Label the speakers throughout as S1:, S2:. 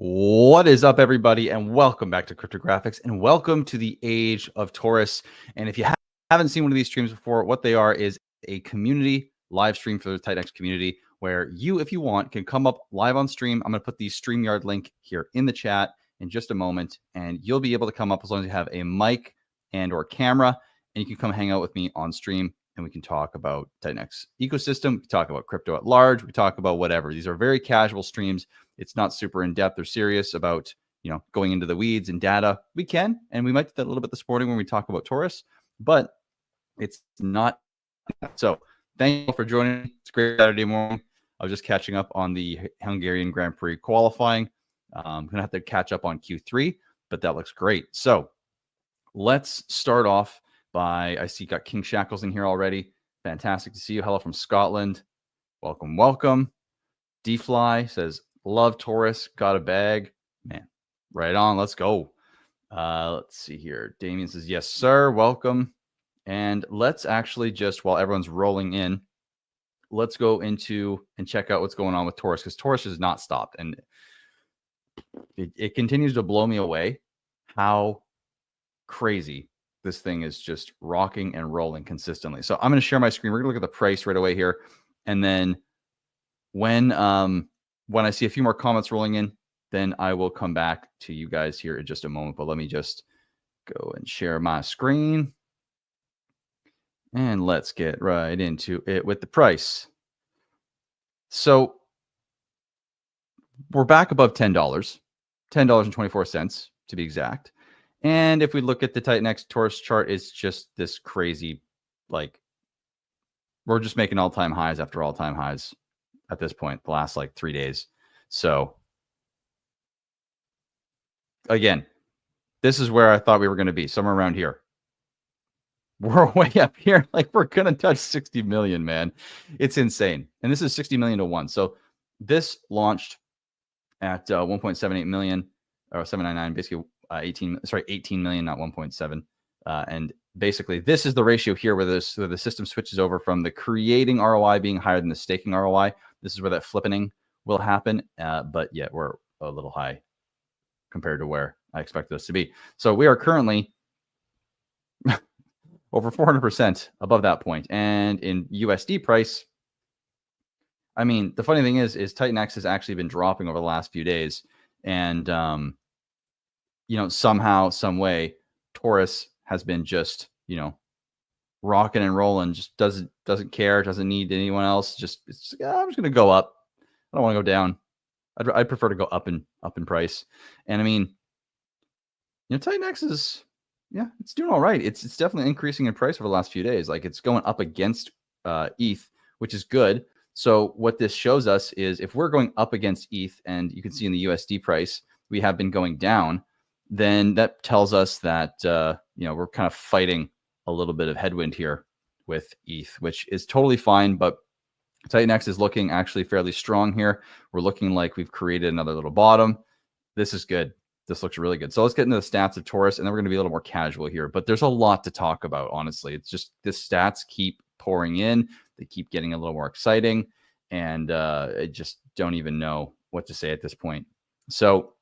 S1: What is up, everybody, and welcome back to Cryptographics, and welcome to the age of Torus. And if you haven't seen one of these streams before, what they are is a community live stream for the TitanX community, where you, if you want, can come up live on stream. I'm going to put the StreamYard link here in the chat in just a moment, and you'll be able to come up as long as you have a mic and or camera, and you can come hang out with me on stream, and we can talk about TitanX ecosystem. We can talk about crypto at large. We talk about whatever. These are very casual streams. It's not super in-depth or serious about, going into the weeds and data. We can, and we might do that a little bit this morning when we talk about Torus, but it's not. So thank you for joining. It's a great Saturday morning. I was just catching up on the Hungarian Grand Prix qualifying. I'm going to have to catch up on Q3, but that looks great. So let's start off by, I see got King Shackles in here already. Fantastic to see you. Hello from Scotland. Welcome, welcome. D-Fly says, love Torus, got a bag. Man, right on. Let's go. Let's see here. Damien says, yes, sir. Welcome. And let's actually just, while everyone's rolling in, let's go into and check out what's going on with Torus, because Torus has not stopped. And it continues to blow me away how crazy this thing is just rocking and rolling consistently. So I'm going to share my screen. We're going to look at the price right away here. And then when I see a few more comments rolling in, then I will come back to you guys here in just a moment. But let me just go and share my screen. And let's get right into it with the price. So we're back above $10, $10.24 to be exact. And if we look at the TitanX Torus chart, it's just this crazy, like, we're just making all-time highs after all-time highs at this point, the last like 3 days. So again, this is where I thought we were going to be, somewhere around here. We're way up here. Like, we're going to touch 60 million, man. It's insane. And this is 60 million to 1. So this launched at 1.78 million or 799, basically 18 million, not 1.7. And basically this is the ratio here where the system switches over from the creating ROI being higher than the staking ROI. This is where that flippening will happen. But yet we're a little high compared to where I expected us to be. So we are currently over 400% above that point. And in USD price, I mean, the funny thing is TitanX has actually been dropping over the last few days. And, somehow, some way, Torus has been just, rocking and rolling, just doesn't care, doesn't need anyone else. I'm just going to go up. I don't want to go down. I'd prefer to go up in price. And I mean, TitanX is, it's doing all right. It's definitely increasing in price over the last few days. Like, it's going up against ETH, which is good. So what this shows us is if we're going up against ETH, and you can see in the USD price, we have been going down, then that tells us that, we're kind of fighting a little bit of headwind here with ETH, which is totally fine. But TitanX is looking actually fairly strong here. We're looking like we've created another little bottom. This is good. This looks really good. So let's get into the stats of Torus, and then we're going to be a little more casual here. But there's a lot to talk about, honestly. It's just the stats keep pouring in. They keep getting a little more exciting, and I just don't even know what to say at this point. So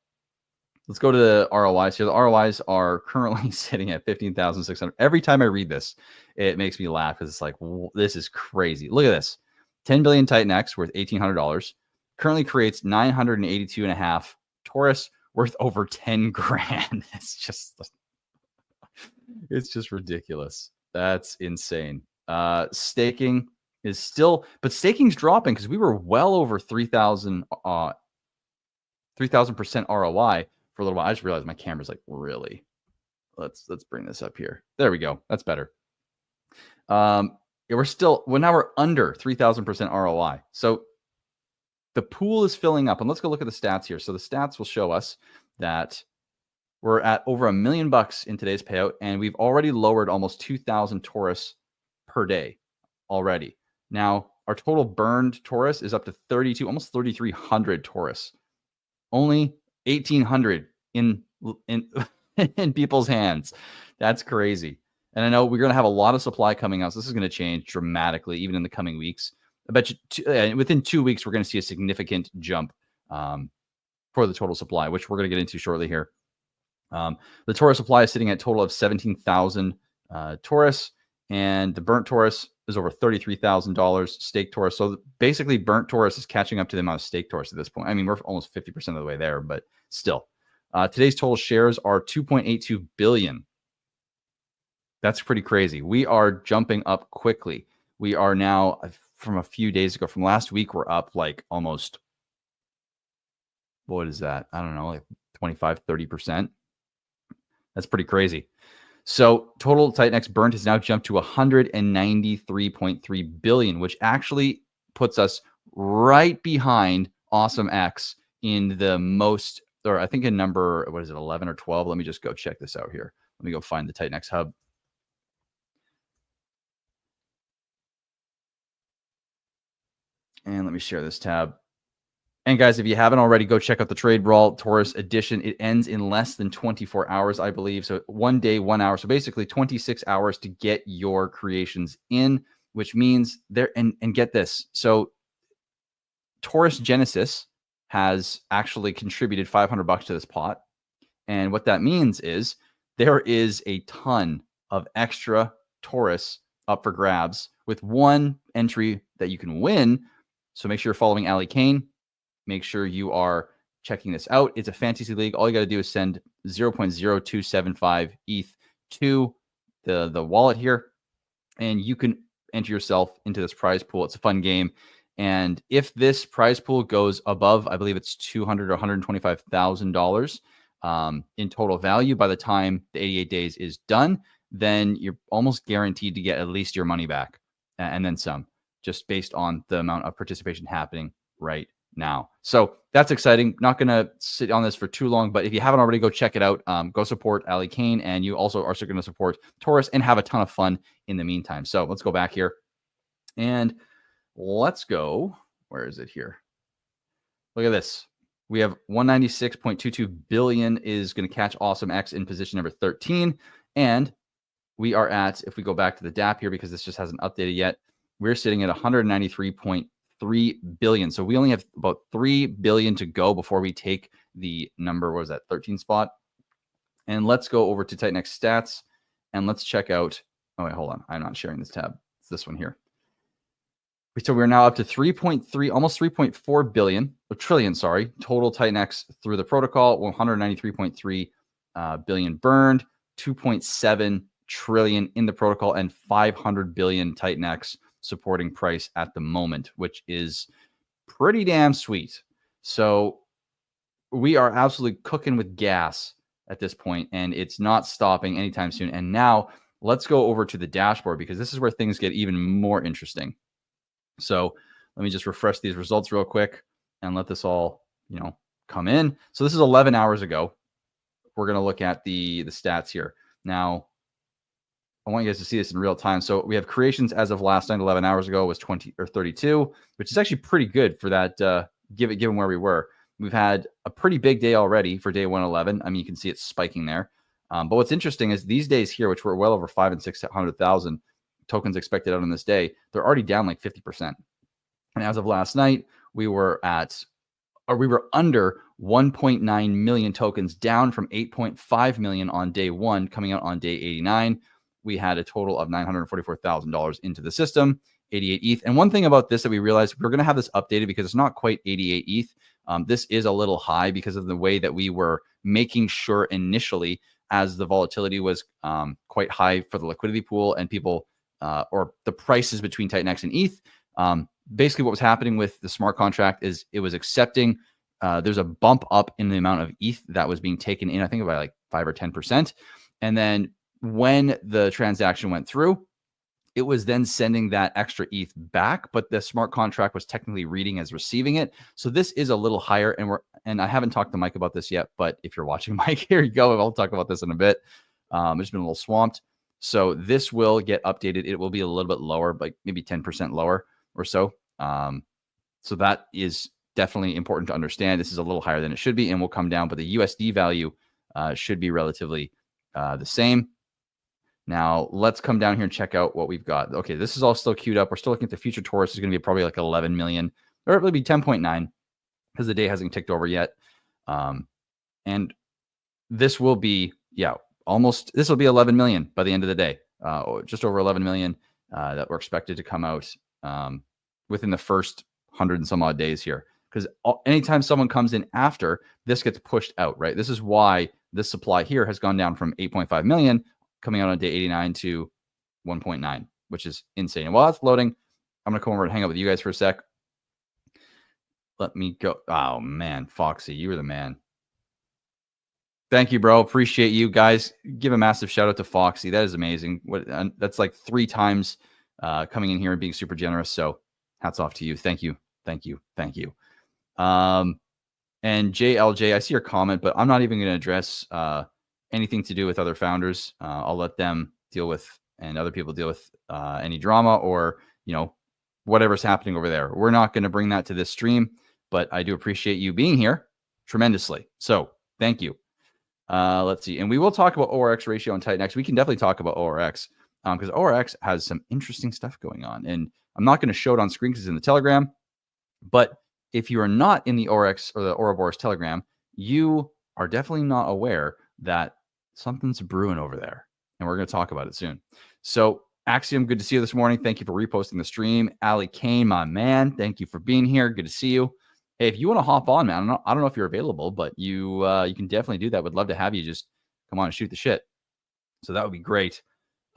S1: let's go to the ROIs here. The ROIs are currently sitting at 15,600. Every time I read this, it makes me laugh because it's like, this is crazy. Look at this. 10 billion TitanX worth $1,800 currently creates 982.5. Torus worth over 10 grand. It's just ridiculous. That's insane. Staking is still, but staking's dropping because we were well over 3,000% ROI for a little while. I just realized my camera's like, really. Let's bring this up here. There we go. That's better. We're now we're under 3,000% ROI. So the pool is filling up, and let's go look at the stats here. So the stats will show us that we're at over $1 million in today's payout, and we've already lowered almost 2,000 Torus per day already. Now our total burned Torus is up to 32, almost 3,300 Torus. Only 1,800 in people's hands. That's crazy. And I know we're going to have a lot of supply coming out, so this is going to change dramatically, even in the coming weeks. I bet you within 2 weeks, we're going to see a significant jump for the total supply, which we're going to get into shortly here. The Torus supply is sitting at a total of 17,000 Torus, and the burnt Torus is over $33,000 stake Torus. So basically burnt Torus is catching up to the amount of stake Torus at this point. I mean, we're almost 50% of the way there, but still. Today's total shares are 2.82 billion. That's pretty crazy. We are jumping up quickly. We are now, from a few days ago, from last week, we're up like almost, what is that? I don't know, like 25, 30%. That's pretty crazy. So total TitanX burnt has now jumped to 193.3 billion, which actually puts us right behind AwesomeX in the most, or I think in number, what is it, 11 or 12? Let me just go check this out here. Let me go find the TitanX hub. And let me share this tab. And guys, if you haven't already, go check out the Trade Brawl Torus edition. It ends in less than 24 hours, I believe. So 1 day, 1 hour. So basically 26 hours to get your creations in, which means there, and get this. So Torus Genesis has actually contributed $500 to this pot. And what that means is there is a ton of extra Torus up for grabs with one entry that you can win. So make sure you're following Ali Kane. Make sure you are checking this out. It's a fantasy league. All you got to do is send 0.0275 ETH to the wallet here, and you can enter yourself into this prize pool. It's a fun game. And if this prize pool goes above, I believe it's $200,000 or $125,000 in total value by the time the 88 days is done, then you're almost guaranteed to get at least your money back and then some, just based on the amount of participation happening right now. So that's exciting. Not going to sit on this for too long, but if you haven't already, go check it out. Go support Ali Kane, and you also are going to support Torus and have a ton of fun in the meantime. So let's go back here and let's go. Where is it here? Look at this. We have 196.22 billion is going to catch AwesomeX in position number 13. And we are at, if we go back to the DApp here, because this just hasn't updated yet, we're sitting at 193.3 billion. So we only have about 3 billion to go before we take the number, what was that, 13 spot? And let's go over to TitanX stats and let's check out, oh wait, hold on. I'm not sharing this tab. It's this one here. So we're now up to 3.3, almost 3.4 billion, or trillion, sorry, total TitanX through the protocol, 193.3 billion burned, 2.7 trillion in the protocol, and 500 billion TitanX supporting price at the moment, which is pretty damn sweet. So we are absolutely cooking with gas at this point, and it's not stopping anytime soon. And now let's go over to the dashboard, because this is where things get even more interesting. So let me just refresh these results real quick and let this all, come in. So this is 11 hours ago. We're going to look at the stats here. Now, I want you guys to see this in real time. So we have creations as of last night, 11 hours ago, was 20 or 32, which is actually pretty good for that, given where we were. We've had a pretty big day already for day 111. I mean, you can see it spiking there. But what's interesting is these days here, which were well over 500,000 and 600,000 tokens expected out on this day, they're already down like 50%. And as of last night, we were under 1.9 million tokens, down from 8.5 million on day one, coming out on day 89. We had a total of $944,000 into the system, 88 ETH. And one thing about this that we realized, we're going to have this updated because it's not quite 88 ETH. This is a little high because of the way that we were making sure initially, as the volatility was quite high for the liquidity pool and people, or the prices between TitanX and ETH. Basically what was happening with the smart contract is it was accepting, there's a bump up in the amount of ETH that was being taken in, I think by like 5 or 10%. And then when the transaction went through, it was then sending that extra ETH back, but the smart contract was technically reading as receiving it. So this is a little higher, and I haven't talked to Mike about this yet, but if you're watching, Mike, here you go. I'll talk about this in a bit. I've just been a little swamped. So this will get updated. It will be a little bit lower, like maybe 10% lower or so. So that is definitely important to understand. This is a little higher than it should be and will come down, but the USD value should be relatively the same. Now let's come down here and check out what we've got. Okay, this is all still queued up. We're still looking at the future Torus is going to be probably like 11 million, or it will be 10.9 because the day hasn't ticked over yet. And this will be, this will be 11 million by the end of the day, just over 11 million that we're expected to come out within the first 100 and some odd days here. Because anytime someone comes in after, this gets pushed out, right? This is why this supply here has gone down from 8.5 million coming out on day 89 to 1.9, which is insane. And while that's loading, I'm going to come over and hang out with you guys for a sec. Let me go. Oh, man, Foxy, you were the man. Thank you, bro. Appreciate you guys. Give a massive shout out to Foxy. That is amazing. That's like 3 times coming in here and being super generous. So hats off to you. Thank you. Thank you. Thank you. And JLJ, I see your comment, but I'm not even going to address anything to do with other founders. I'll let them deal with, and other people deal with any drama or, whatever's happening over there. We're not going to bring that to this stream, but I do appreciate you being here tremendously. So thank you. Let's see. And we will talk about ORX ratio on TitanX. We can definitely talk about ORX because ORX has some interesting stuff going on. And I'm not going to show it on screen because it's in the Telegram. But if you are not in the ORX or the Ouroboros Telegram, you are definitely not aware that something's brewing over there. And we're going to talk about it soon. So Axiom, good to see you this morning. Thank you for reposting the stream. Ali Kane, my man, thank you for being here. Good to see you. Hey, if you want to hop on, man, I don't know if you're available, but you can definitely do that. Would love to have you just come on and shoot the shit. So that would be great.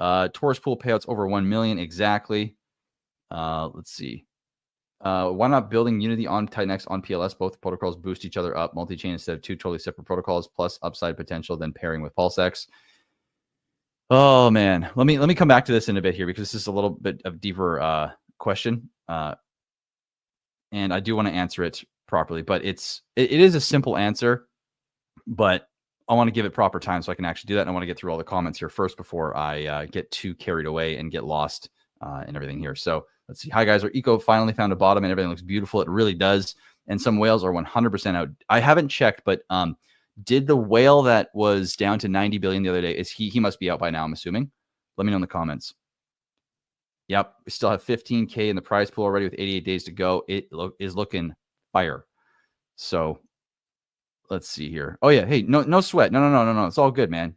S1: Torus pool payouts over 1 million exactly. Let's see. Why not building Unity on TitanX on PLS? Both protocols boost each other up, multi-chain instead of 2 totally separate protocols, plus upside potential, then pairing with PulseX. Oh man, let me come back to this in a bit here because this is a little bit of deeper question. And I do want to answer it properly, but it is a simple answer, but I want to give it proper time so I can actually do that. And I want to get through all the comments here first before I get too carried away and get lost in everything here. So let's see. Hi guys, our eco finally found a bottom and everything looks beautiful. It really does. And some whales are 100% out. I haven't checked, but did the whale that was down to 90 billion the other day, he must be out by now, I'm assuming. Let me know in the comments. Yep, we still have 15K in the prize pool already with 88 days to go. It is looking fire. So let's see here. Oh yeah, hey, no sweat. No. It's all good, man.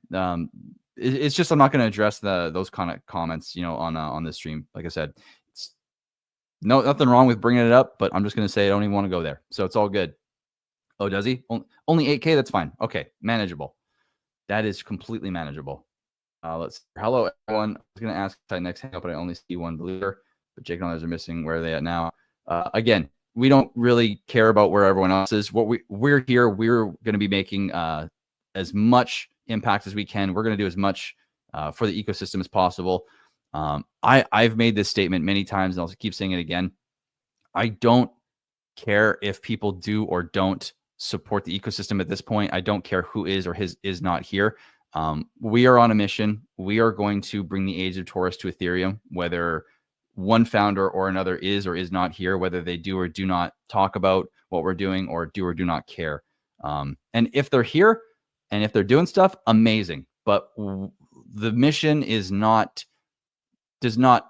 S1: It's just I'm not going to address those kind of comments, on this stream. Like I said, it's nothing wrong with bringing it up, but I'm just going to say I don't even want to go there. So it's all good. Oh, does he? Only 8K? That's fine. Okay, manageable. That is completely manageable. Hello, everyone. I was going to ask TitanX Hangout, but I only see one believer. But Jake and others are missing. Where are they at now? Again, we don't really care about where everyone else is. We're here. We're going to be making as much impact as we can. We're going to do as much for the ecosystem as possible. I've made this statement many times, and I'll keep saying it again. I don't care if people do or don't support the ecosystem at this point. I don't care who is or is not here. We are on a mission. We are going to bring the age of Torus to Ethereum, whether one founder or another is or is not here, whether they do or do not talk about what we're doing or do not care. And if they're here and if they're doing stuff, amazing. But the mission does not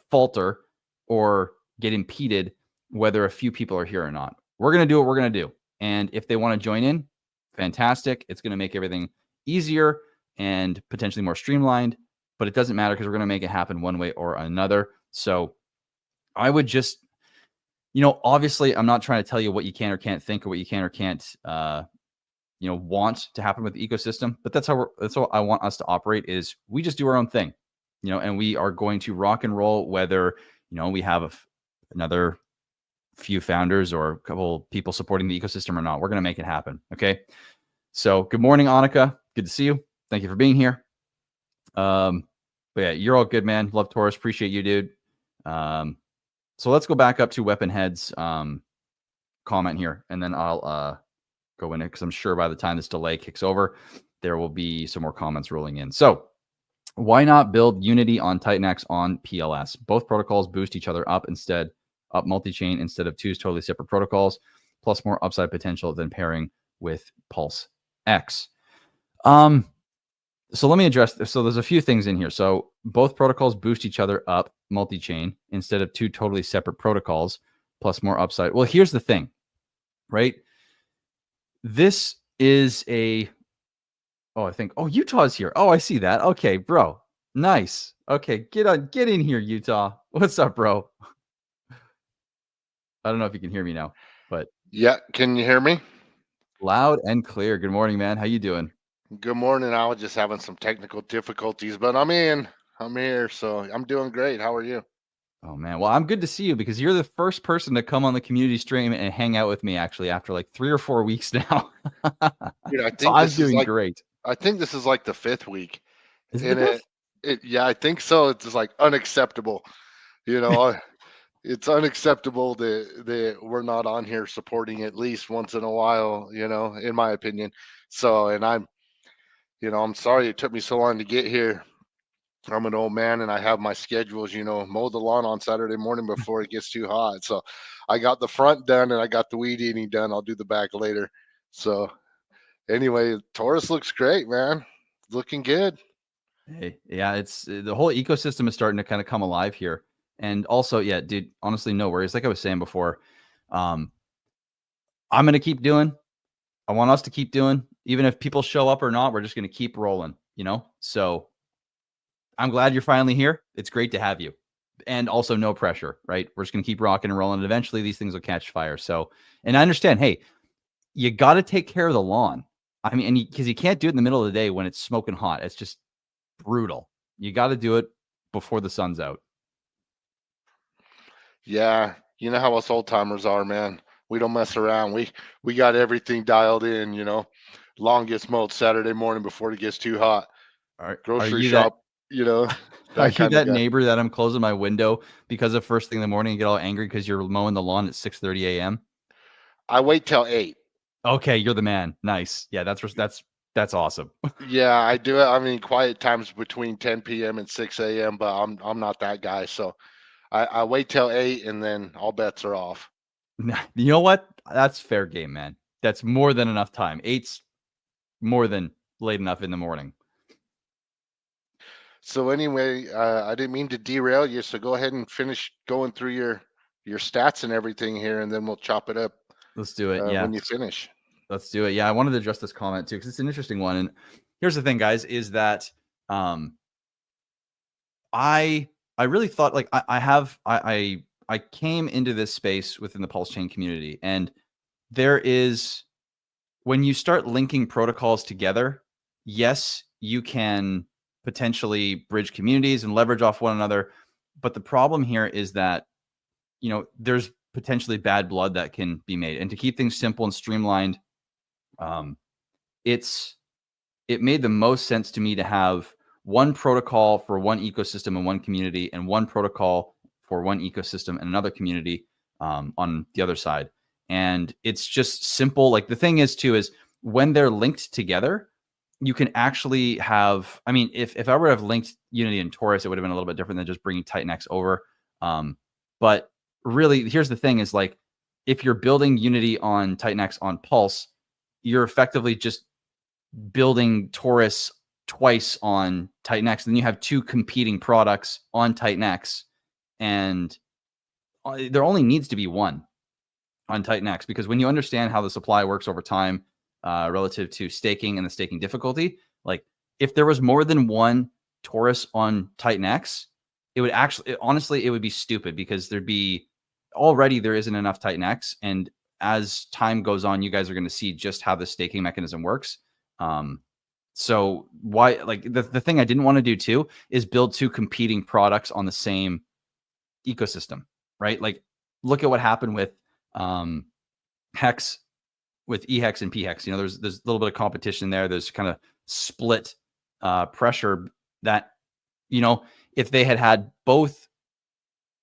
S1: falter or get impeded whether a few people are here or not. We're going to do what we're going to do. And if they want to join in, fantastic. It's going to make everything easier and potentially more streamlined, but it doesn't matter because we're going to make it happen one way or another. So I would just, obviously I'm not trying to tell you what you can or can't think or what you can or can't, want to happen with the ecosystem, but that's how I want us to operate is we just do our own thing, and we are going to rock and roll, whether, we have another few founders or a couple people supporting the ecosystem or not. We're going to make it happen. Okay. So good morning, Annika. Good to see you. Thank you for being here. But yeah, you're all good, man. Love Torus. Appreciate you, dude. So let's go back up to Weapon Head's comment here, and then I'll go in it because I'm sure by the time this delay kicks over, there will be some more comments rolling in. So why not build Unity on TitanX on PLS? Both protocols boost each other up multi-chain instead of 2 totally separate protocols, plus more upside potential than pairing with PulseX. So let me address this. So there's a few things in here. So both protocols boost each other up multi-chain instead of 2 totally separate protocols, plus more upside. Well, here's the thing, right? This is a, I think, Utah's here. Oh, I see that. Okay, bro. Nice. Okay, get in here, Utah. What's up, bro? I don't know if you can hear me now, but
S2: Yeah, can you hear me?
S1: loud and clear. Good morning, man. How you doing?
S2: Good morning. I was just having some technical difficulties, but I'm in. I'm here, so I'm doing great. How are you?
S1: Oh man, well, I'm good to see you because you're the first person to come on the community stream and hang out with me actually after like 3 or 4 weeks now.
S2: Dude,
S1: So I'm doing great.
S2: I think this is like the fifth week,
S1: Is it the
S2: and
S1: fifth?
S2: yeah, I think so. It's just like unacceptable. You know, it's unacceptable that we're not on here supporting at least once in a while. In my opinion. So, and I'm sorry it took me so long to get here. I'm an old man and I have my schedules, mow the lawn on Saturday morning before it gets too hot. So I got the front done and I got the weed eating done. I'll do the back later. So anyway, Taurus looks great, man. Looking good.
S1: Hey, yeah, it's the whole ecosystem is starting to kind of come alive here. And also, yeah, dude, honestly, no worries. Like I was saying before, um, I'm gonna keep doing. I want us to keep doing, even if people show up or not. We're just gonna keep rolling, So I'm glad you're finally here. It's great to have you, and also no pressure, right? We're just gonna keep rocking and rolling, and eventually these things will catch fire. So, and I understand. Hey, you got to take care of the lawn. I mean, and because you can't do it in the middle of the day when it's smoking hot. It's just brutal. You got to do it before the sun's out.
S2: Yeah, you know how us old timers are, man. We don't mess around. We got everything dialed in, Longest mowed Saturday morning before it gets too hot.
S1: Are
S2: Grocery
S1: you that
S2: shop, you know,
S1: are
S2: that
S1: you
S2: kind of
S1: that
S2: guy.
S1: neighbor that I'm closing my window because of first thing in the morning and get all angry because you're mowing the lawn at 6:30 a.m.?
S2: I wait till 8.
S1: Okay, you're the man. Nice. Yeah, that's awesome.
S2: Yeah, I do it. I mean, quiet times between 10 p.m. and 6 a.m., but I'm not that guy. So I wait till 8 and then all bets are off.
S1: You know what? That's fair game, man. That's more than enough time. 8's more than late enough in the morning.
S2: So anyway, I didn't mean to derail you. So go ahead and finish going through your stats and everything here, and then we'll chop it up
S1: Let's do it. Yeah.
S2: when you finish.
S1: Let's do it. Yeah, I wanted to address this comment too because it's an interesting one. And here's the thing, guys, is that I really thought like I came into this space within the Pulse Chain community, and there is when you start linking protocols together, yes, you can potentially bridge communities and leverage off one another. But the problem here is that there's potentially bad blood that can be made. And to keep things simple and streamlined, it made the most sense to me to have one protocol for one ecosystem and one community, and one protocol for one ecosystem and another community on the other side. And it's just simple. Like the thing is too, is when they're linked together, you can actually have, I mean, if I were to have linked Unity and Torus, it would have been a little bit different than just bringing TitanX over. But really, here's the thing is like, if you're building Unity on TitanX on Pulse, you're effectively just building Torus twice on TitanX. Then you have two competing products on TitanX, and there only needs to be one on TitanX, because when you understand how the supply works over time relative to staking and the staking difficulty, like if there was more than one Torus on TitanX, it would actually, honestly, it would be stupid because there isn't enough TitanX. And as time goes on, you guys are going to see just how the staking mechanism works. So why, like the thing I didn't want to do too is build two competing products on the same ecosystem, right? Like look at what happened with Hex, with eHex and pHex. There's a little bit of competition there. There's kind of split pressure that, if they had both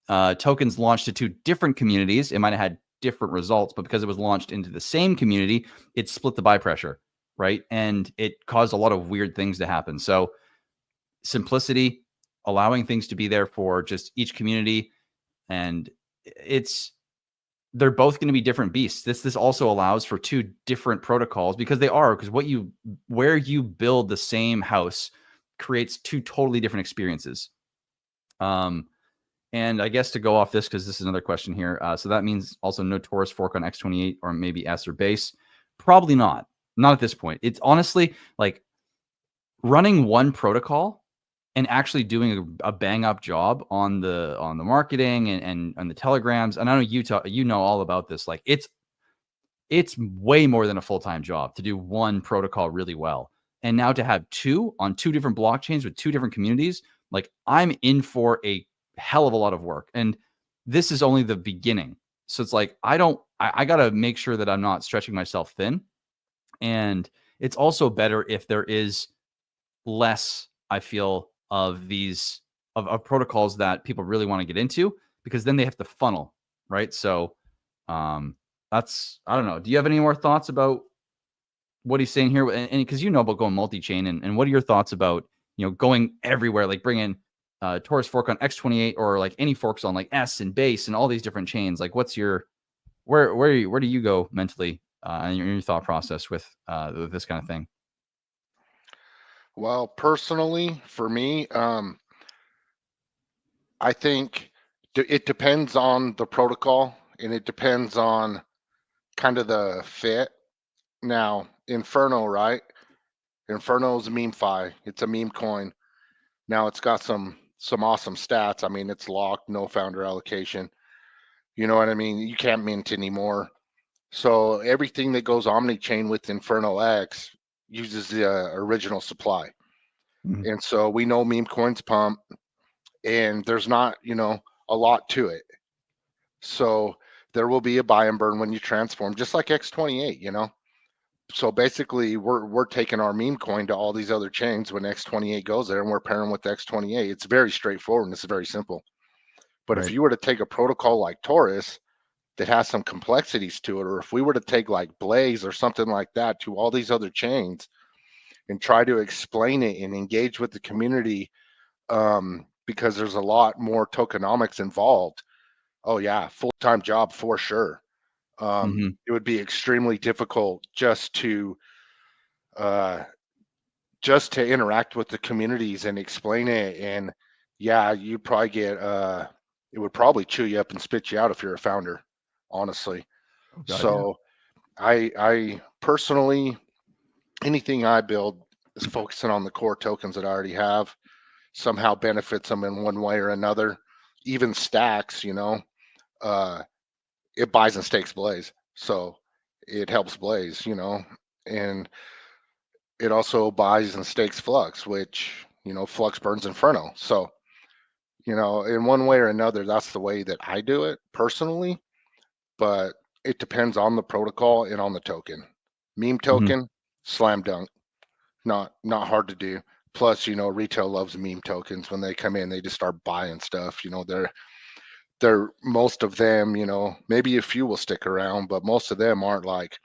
S1: tokens launched to two different communities, it might have had different results, but because it was launched into the same community, it split the buy pressure, right? And it caused a lot of weird things to happen. So simplicity, allowing things to be there for just each community, and they're both going to be different beasts. This also allows for two different protocols because where you build the same house creates two totally different experiences. And I guess to go off this, because this is another question here. So that means also no Torus fork on X28 or maybe S or base. Probably not at this point. It's honestly like running one protocol and actually doing a bang up job on the marketing and the telegrams. And I know you know all about this. Like it's way more than a full-time job to do one protocol really well. And now to have two on two different blockchains with two different communities, like I'm in for a hell of a lot of work. And this is only the beginning. So it's like, I got to make sure that I'm not stretching myself thin. And it's also better if there is less, I feel, of these of protocols that people really want to get into, because then they have to funnel, right? So that's, I don't know. Do you have any more thoughts about what he's saying here? And because you know about going multi-chain, and what are your thoughts about, going everywhere, like bringing Torus fork on X28 or like any forks on like S and base and all these different chains? Like what's your, where do you go mentally in your thought process with this kind of thing?
S2: Well, personally, for me, I think it depends on the protocol and it depends on kind of the fit. Now, Inferno, right? Inferno is a meme fi. It's a meme coin. Now it's got some awesome stats. I mean, it's locked, no founder allocation. You know what I mean? You can't mint anymore. So everything that goes omni-chain with Inferno X uses the original supply.
S1: Mhm.
S2: And so we know meme coins pump, and there's not, a lot to it. So there will be a buy and burn when you transform, just like X28. So basically, we're taking our meme coin to all these other chains when X28 goes there, and we're pairing with X28. It's very straightforward and it's very simple. But if
S1: Right.
S2: you were to take a protocol like Torus that has some complexities to it, or if we were to take like Blaze or something like that to all these other chains and try to explain it and engage with the community, because there's a lot more tokenomics involved. Oh yeah, full-time job for sure.
S1: Mhm.
S2: It would be extremely difficult uh, just to interact with the communities and explain it. And yeah, you'd probably get it would probably chew you up and spit you out if you're a founder, honestly.
S1: Oh god, yeah.
S2: So I personally, anything I build is focusing on the core tokens that I already have, somehow benefits them in one way or another. Even stacks, uh, it buys and stakes Blaze. So it helps Blaze, and it also buys and stakes Flux, which, Flux burns Inferno. So, in one way or another, that's the way that I do it personally, but it depends on the protocol and on the token. Meme
S1: Mhm.
S2: token, slam dunk, not hard to do. Plus, retail loves meme tokens. When they come in, they just start buying stuff. They're most of them, maybe a few will stick around, but most of them aren't like,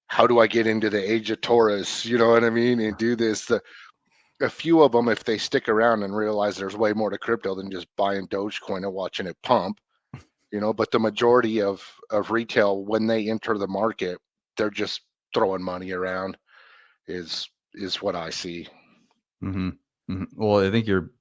S2: how do I get into the age of Taurus? You know what I mean? And do this. A few of them, if they stick around and realize there's way more to crypto than just buying Dogecoin and watching it pump, but the majority of retail, when they enter the market, they're just throwing money around is what I see.
S1: Mhm. Mhm. Well, I think you're